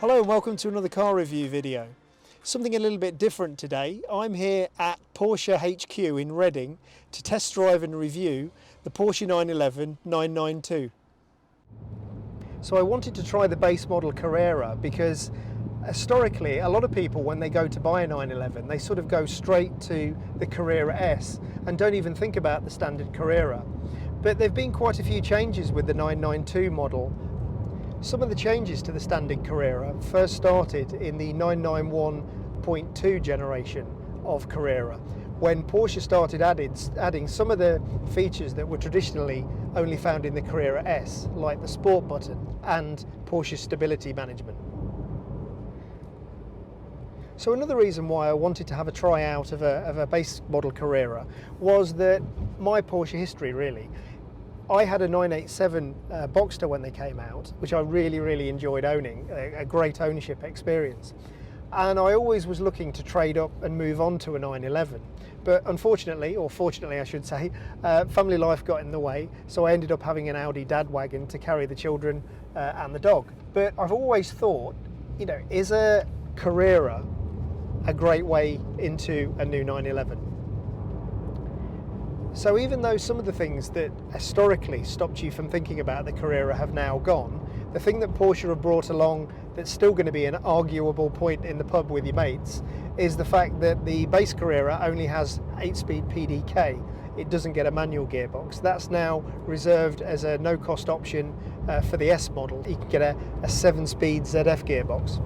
Hello and welcome to another car review video. Something a little bit different today. I'm here at Porsche HQ in Reading to test drive and review the Porsche 911 992. So I wanted to try the base model Carrera because historically a lot of people, when they go to buy a 911, they sort of go straight to the Carrera S and don't even think about the standard Carrera. But there have been quite a few changes with the 992 model. Some of the changes to the standard Carrera first started in the 991.2 generation of Carrera, when Porsche started adding some of the features that were traditionally only found in the Carrera S, like the Sport button and Porsche stability management. So another reason why I wanted to have a try out of a base model Carrera was that my Porsche history, really. I had a 987 Boxster when they came out, which I really enjoyed owning, a great ownership experience. And I always was looking to trade up and move on to a 911. But unfortunately, or fortunately I should say, family life got in the way, so I ended up having an Audi dad wagon to carry the children and the dog. But I've always thought, you know, is a Carrera a great way into a new 911? So even though some of the things that historically stopped you from thinking about the Carrera have now gone, the thing that Porsche have brought along that's still going to be an arguable point in the pub with your mates is the fact that the base Carrera only has 8-speed PDK. It doesn't get a manual gearbox. That's now reserved as a no-cost option for the S model. You can get a 7-speed ZF gearbox.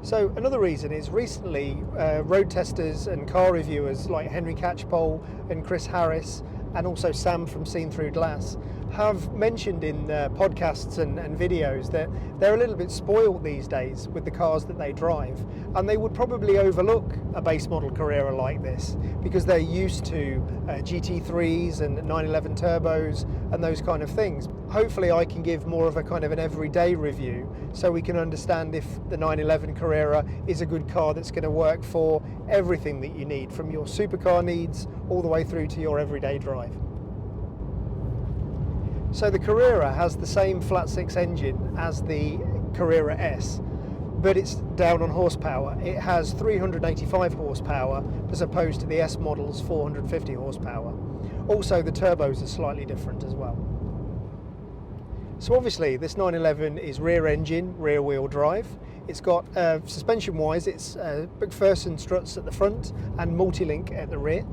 So another reason is recently road testers and car reviewers like Henry Catchpole and Chris Harris, and also Sam from Seen Through Glass, have mentioned in podcasts and videos that they're a little bit spoiled these days with the cars that they drive, and they would probably overlook a base model Carrera like this because they're used to GT3s and 911 turbos and those kind of things. Hopefully I can give more of a kind of an everyday review so we can understand if the 911 Carrera is a good car that's going to work for everything that you need, from your supercar needs all the way through to your everyday drive. So the Carrera has the same flat six engine as the Carrera S, but it's down on horsepower. It has 385 horsepower as opposed to the S model's 450 horsepower. Also the turbos are slightly different as well. So obviously this 911 is rear engine, rear wheel drive. It's got suspension wise, it's McPherson struts at the front and multi-link at the rear.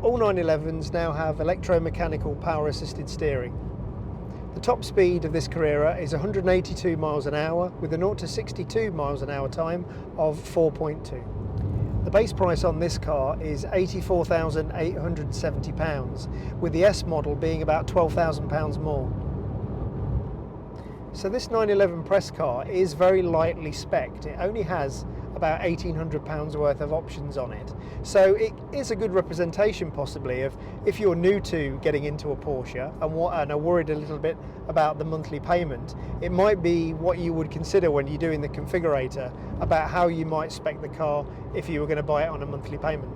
All 911s now have electromechanical power assisted steering. The top speed of this Carrera is 182 miles an hour with a 0 to 62 miles an hour time of 4.2. The base price on this car is £84,870, with the S model being about £12,000 more. So this 911 press car is very lightly spec'd. It only has about £1,800 worth of options on it. So it is a good representation possibly of if you're new to getting into a Porsche and are worried a little bit about the monthly payment, it might be what you would consider when you're doing the configurator about how you might spec the car if you were going to buy it on a monthly payment.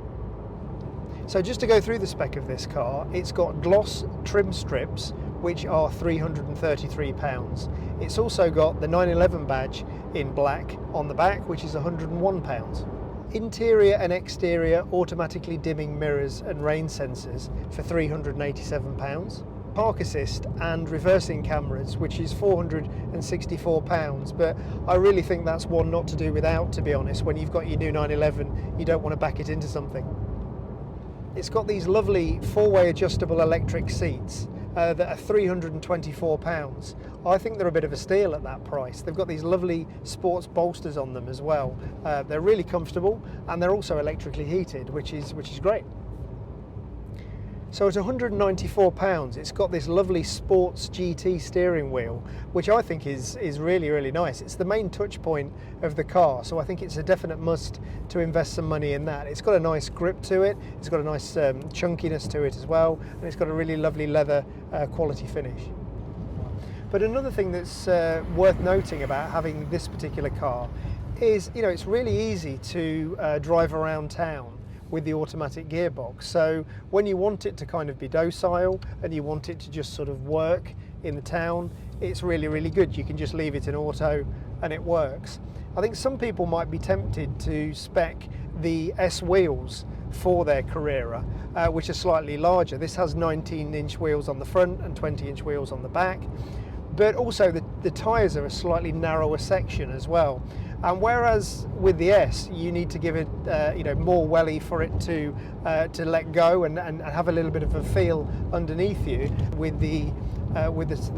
So just to go through the spec of this car, it's got gloss trim strips which are £333. It's also got the 911 badge in black on the back, which is £101. Interior and exterior automatically dimming mirrors and rain sensors for £387. Park assist and reversing cameras, which is £464, but I really think that's one not to do without, to be honest. When you've got your new 911, you don't want to back it into something. It's got these lovely four-way adjustable electric seats that are £324. I think they're a bit of a steal at that price. They've got these lovely sports bolsters on them as well. They're really comfortable and they're also electrically heated, which is great. So at £194, it's got this lovely sports GT steering wheel, which I think is really nice. It's the main touch point of the car, so I think it's a definite must to invest some money in that. It's got a nice grip to it, it's got a nice chunkiness to it as well, and it's got a really lovely leather quality finish. But another thing that's worth noting about having this particular car is, you know, it's really easy to drive around town with the automatic gearbox. So when you want it to kind of be docile and you want it to just sort of work in the town, it's really, really good. You can just leave it in auto and it works. I think some people might be tempted to spec the S wheels for their Carrera, which are slightly larger. This has 19-inch wheels on the front and 20-inch wheels on the back, but also the tyres are a slightly narrower section as well. And whereas with the S, you need to give it more welly for it to let go and have a little bit of a feel underneath you, with the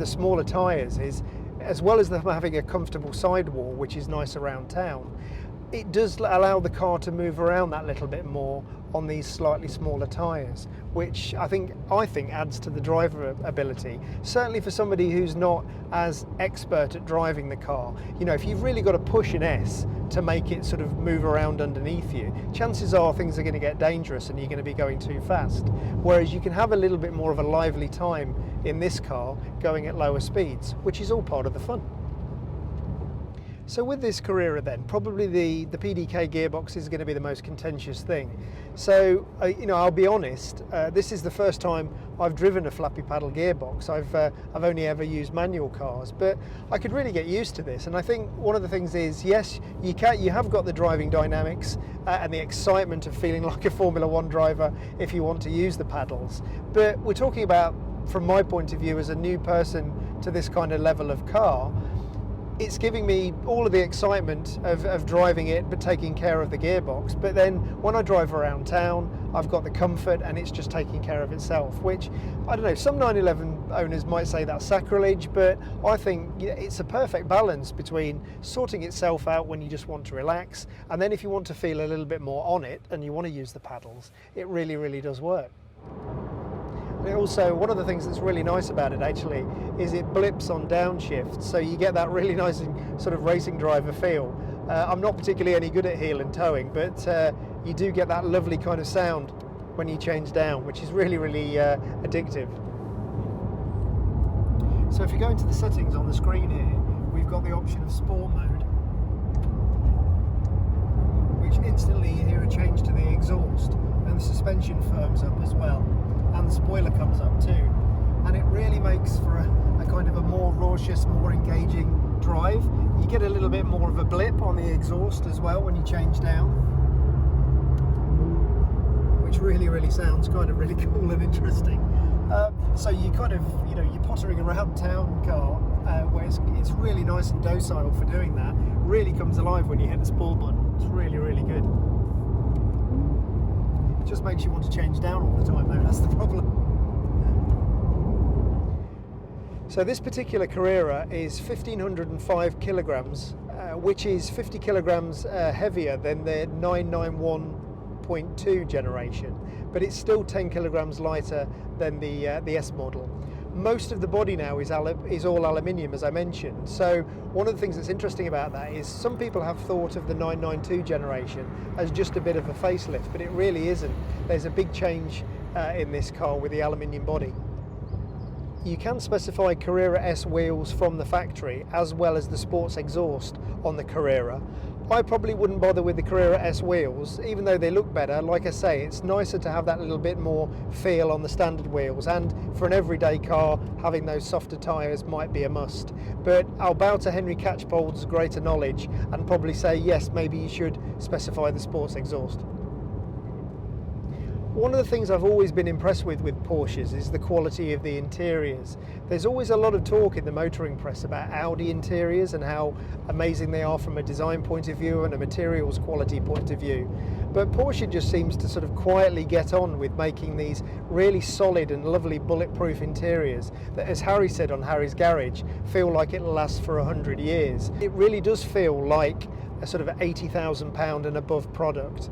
smaller tyres, is as well as them having a comfortable sidewall, which is nice around town, it does allow the car to move around that little bit more on these slightly smaller tyres, which I think adds to the driver ability. Certainly for somebody who's not as expert at driving the car, if you've really got to push an S to make it sort of move around underneath you, chances are things are going to get dangerous and you're going to be going too fast. Whereas you can have a little bit more of a lively time in this car going at lower speeds, which is all part of the fun. So with this Carrera then, probably the PDK gearbox is going to be the most contentious thing. So, I'll be honest, this is the first time I've driven a flappy paddle gearbox. I've only ever used manual cars, but I could really get used to this. And I think one of the things is, yes, you have got the driving dynamics and the excitement of feeling like a Formula One driver if you want to use the paddles. But we're talking about, from my point of view, as a new person to this kind of level of car, it's giving me all of the excitement of driving it, but taking care of the gearbox. But then when I drive around town, I've got the comfort and it's just taking care of itself, which, I don't know, some 911 owners might say that's sacrilege, but I think it's a perfect balance between sorting itself out when you just want to relax, and then if you want to feel a little bit more on it and you want to use the paddles, it really, really does work. And also, one of the things that's really nice about it actually is it blips on downshift, so you get that really nice sort of racing driver feel. I'm not particularly any good at heel and towing, but you do get that lovely kind of sound when you change down, which is really, really addictive. So if you go into the settings on the screen here, we've got the option of sport mode, which instantly you hear a change to the exhaust, and the suspension firms up as well, and the spoiler comes up too, and it really makes for a kind of a more raucous, more engaging drive. You get a little bit more of a blip on the exhaust as well when you change down, which really, really sounds kind of really cool and interesting. So you kind of, you're pottering around town car, where it's really nice and docile for doing that. Really comes alive when you hit the sport button. It's really, really good. It just makes you want to change down all the time though, that's the problem. So this particular Carrera is 1505 kilograms, which is 50 kilograms heavier than the 991.2 generation, but it's still 10 kilograms lighter than the S model. Most of the body now is all aluminium, as I mentioned. So one of the things that's interesting about that is some people have thought of the 992 generation as just a bit of a facelift, but it really isn't. There's a big change in this car with the aluminium body. You can specify Carrera S wheels from the factory, as well as the sports exhaust on the Carrera. I probably wouldn't bother with the Carrera S wheels, even though they look better. Like I say, it's nicer to have that little bit more feel on the standard wheels, and for an everyday car, having those softer tyres might be a must. But I'll bow to Henry Catchpold's greater knowledge and probably say yes, maybe you should specify the sports exhaust. One of the things I've always been impressed with Porsches is the quality of the interiors. There's always a lot of talk in the motoring press about Audi interiors and how amazing they are from a design point of view and a materials quality point of view. But Porsche just seems to sort of quietly get on with making these really solid and lovely bulletproof interiors that, as Harry said on Harry's Garage, feel like it'll last for 100 years. It really does feel like a sort of £80,000 and above product.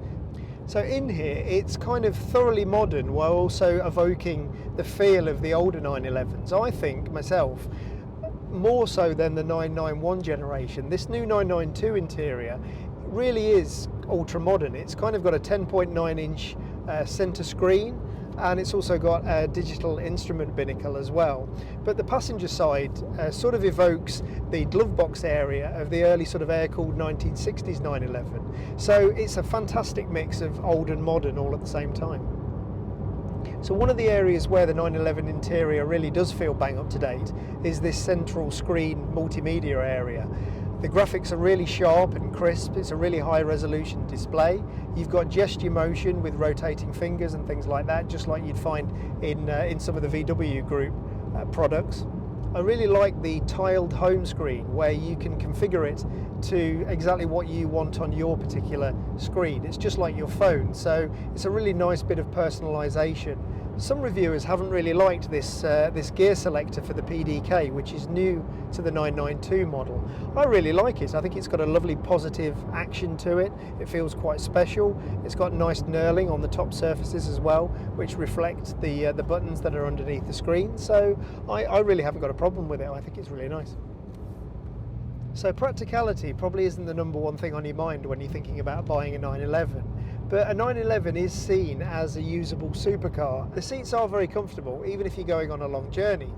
So in here, it's kind of thoroughly modern while also evoking the feel of the older 911s. I think, myself, more so than the 991 generation. This new 992 interior really is ultra modern. It's kind of got a 10.9-inch centre screen, and it's also got a digital instrument binnacle as well. But the passenger side sort of evokes the glove box area of the early sort of air-cooled 1960s 911. So it's a fantastic mix of old and modern all at the same time. So one of the areas where the 911 interior really does feel bang up to date is this central screen multimedia area. The graphics are really sharp and crisp. It's a really high resolution display. You've got gesture motion with rotating fingers and things like that, just like you'd find in some of the VW group products. I really like the tiled home screen where you can configure it to exactly what you want on your particular screen. It's just like your phone, so it's a really nice bit of personalization. Some reviewers haven't really liked this gear selector for the PDK, which is new to the 992 model. I really like it. I think it's got a lovely positive action to it. It feels quite special. It's got nice knurling on the top surfaces as well, which reflect the buttons that are underneath the screen. So I really haven't got a problem with it. I think it's really nice. So practicality probably isn't the number one thing on your mind when you're thinking about buying a 911. But a 911 is seen as a usable supercar. The seats are very comfortable, even if you're going on a long journey.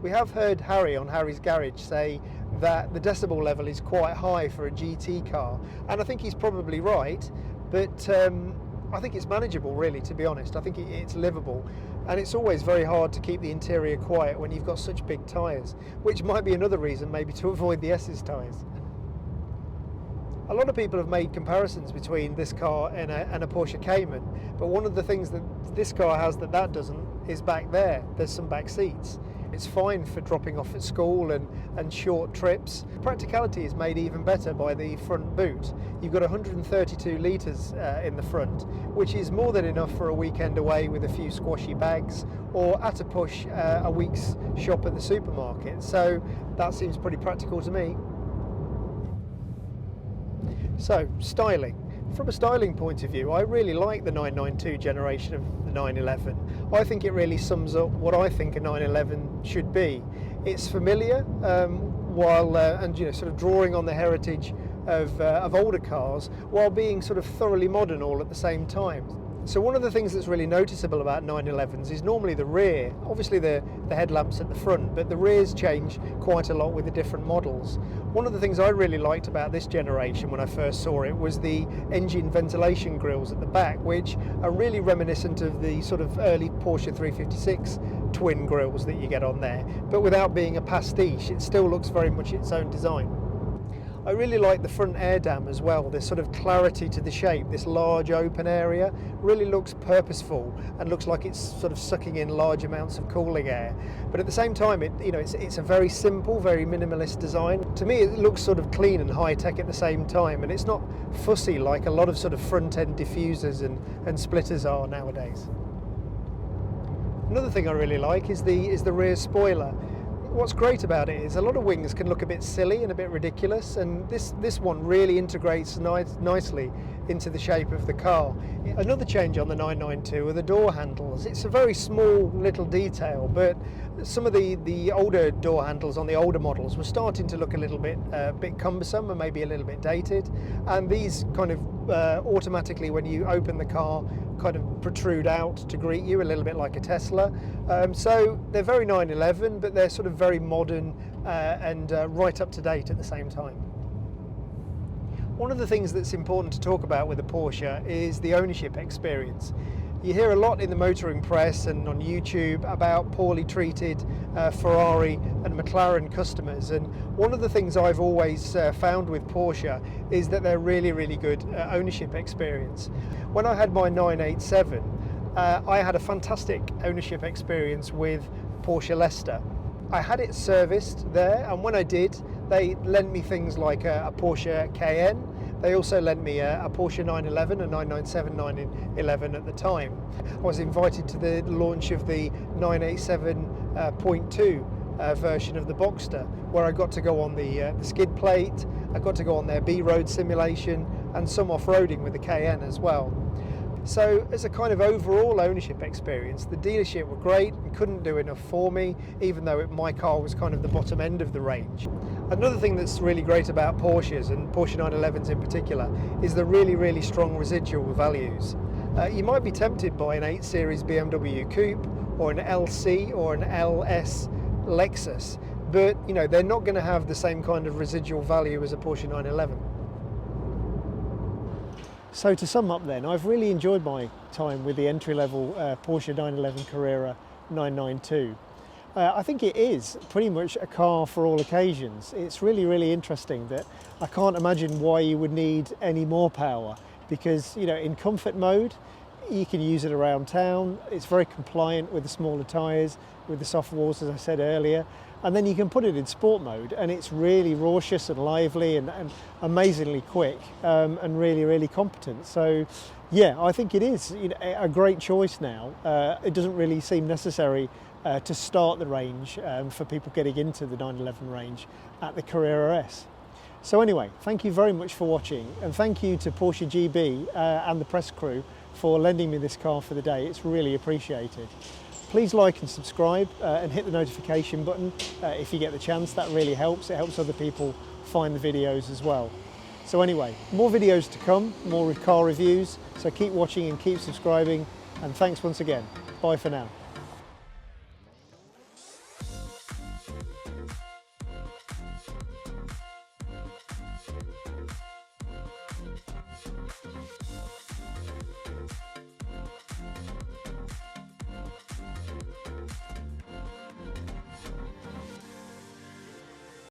We have heard Harry on Harry's Garage say that the decibel level is quite high for a GT car, and I think he's probably right, but I think it's manageable really, to be honest. I think it's livable, and it's always very hard to keep the interior quiet when you've got such big tyres, which might be another reason maybe to avoid the S's tyres. A lot of people have made comparisons between this car and a Porsche Cayman, but one of the things that this car has that doesn't is back there. There's some back seats. It's fine for dropping off at school and short trips. Practicality is made even better by the front boot. You've got 132 litres in the front, which is more than enough for a weekend away with a few squashy bags, or at a push a week's shop at the supermarket. So that seems pretty practical to me. So, styling. From a styling point of view, I really like the 992 generation of the 911. I think it really sums up what I think a 911 should be. It's familiar, and sort of drawing on the heritage of older cars, while being sort of thoroughly modern all at the same time. So one of the things that's really noticeable about 911s is normally the rear. Obviously the headlamps at the front, but the rears change quite a lot with the different models. One of the things I really liked about this generation when I first saw it was the engine ventilation grills at the back, which are really reminiscent of the sort of early Porsche 356 twin grills that you get on there, but without being a pastiche. It still looks very much its own design. I really like the front air dam as well. There's sort of clarity to the shape. This large open area really looks purposeful and looks like it's sort of sucking in large amounts of cooling air. But at the same time, it's a very simple, very minimalist design. To me, it looks sort of clean and high tech at the same time, and it's not fussy like a lot of sort of front end diffusers and splitters are nowadays. Another thing I really like is the rear spoiler. What's great about it is a lot of wings can look a bit silly and a bit ridiculous, and this one really integrates nicely into the shape of the car. Another change on the 992 are the door handles. It's a very small little detail, but some of the older door handles on the older models were starting to look a little bit cumbersome and maybe a little bit dated, and these kind of automatically, when you open the car, kind of protrude out to greet you a little bit like a Tesla. So they're very 911, but they're sort of very modern and right up to date at the same time. One of the things that's important to talk about with a Porsche is the ownership experience. You hear a lot in the motoring press and on YouTube about poorly treated Ferrari and McLaren customers, and one of the things I've always found with Porsche is that they're really, really good ownership experience. When I had my 987, I had a fantastic ownership experience with Porsche Leicester. I had it serviced there, and when I did, they lent me things like a Porsche Cayenne. They also lent me a Porsche 911, a 997 911 at the time. I was invited to the launch of the 987.2 version of the Boxster, where I got to go on the skid plate, I got to go on their B-road simulation, and some off-roading with the Cayenne as well. So as a kind of overall ownership experience, the dealership were great and couldn't do enough for me, even though my car was kind of the bottom end of the range. Another thing that's really great about Porsches, and Porsche 911s in particular, is the really, really strong residual values. You might be tempted by an 8 Series BMW Coupe or an LC or an LS Lexus, but they're not going to have the same kind of residual value as a Porsche 911. So to sum up then, I've really enjoyed my time with the entry-level Porsche 911 Carrera 992. I think it is pretty much a car for all occasions. It's really interesting that I can't imagine why you would need any more power, because in comfort mode you can use it around town. It's very compliant with the smaller tyres, with the soft walls, as I said earlier, and then you can put it in sport mode and it's really raucous and lively and amazingly quick, and really competent. So yeah, I think it is a great choice now. It doesn't really seem necessary to start the range for people getting into the 911 range at the Carrera S. So anyway, thank you very much for watching, and thank you to Porsche GB and the press crew for lending me this car for the day. It's really appreciated. Please like and subscribe and hit the notification button if you get the chance. That really helps. It helps other people find the videos as well. So anyway, more videos to come, more car reviews, so keep watching and keep subscribing, and thanks once again. Bye for now.